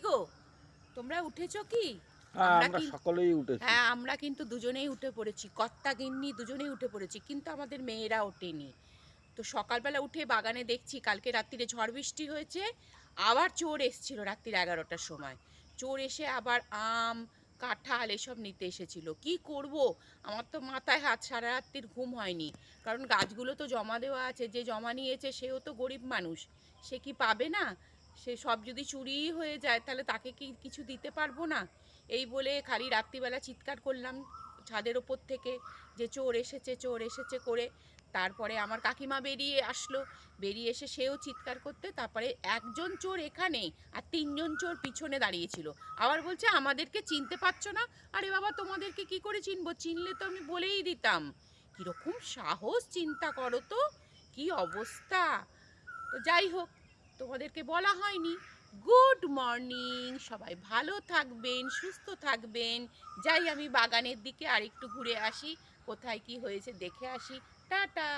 গো, তোমরা উঠেছো কি? আমরা সকলেই উঠেছি। হ্যাঁ, আমরা কিন্তু দুজনেই উঠে পড়েছি, কর্তা গিন্নি দুজনেই উঠে পড়েছি, কিন্তু আমাদের মেয়েরা ওঠেনি। তো সকালবেলা উঠে বাগানে দেখছি কালকে রাত্রিরে ঝড় বৃষ্টি হয়েছে, আবার চোর এসছিল রাত্রির 11টার সময়। চোর এসে আবার আম, কাঁঠাল এসব নিতে এসেছিল। কি করব, আমার তো মাথায় হাত, সারা রাত্রির ঘুম হয়নি। কারণ গাছগুলো তো জমা দেওয়া আছে, যে জমা নিয়েছে সেও তো গরিব মানুষ, সে কি পাবে না? সে সব যদি চুরিই হয়ে যায় তাহলে তাকে কি কিছু দিতে পারবো না? এই বলে খালি রাত্রিবেলা চিৎকার করলাম ছাদের ওপর থেকে যে চোর এসেছে, চোর এসেছে করে। তারপরে আমার কাকিমা বেরিয়ে আসলো, বেরিয়ে এসে সেও চিৎকার করতে। তারপরে একজন চোর এখানে আর তিনজন চোর পিছনে দাঁড়িয়েছিল। আবার বলছে আমাদেরকে চিনতে পারছো না। আরে বাবা, তোমাদেরকে কি করে চিনবো? চিনলে তো আমি বলেই দিতাম। কীরকম সাহস, চিন্তা করো তো, কি অবস্থা। তো যাই হোক, তোমাদেরকে বলা হয়নি। গুড মর্নিং, সবাই ভালো থাকবেন, সুস্থ থাকবেন। যাই আমি বাগানের দিকে আরেকটু ঘুরে আসি, কোথায় কি হয়েছে দেখে আসি। টাটা।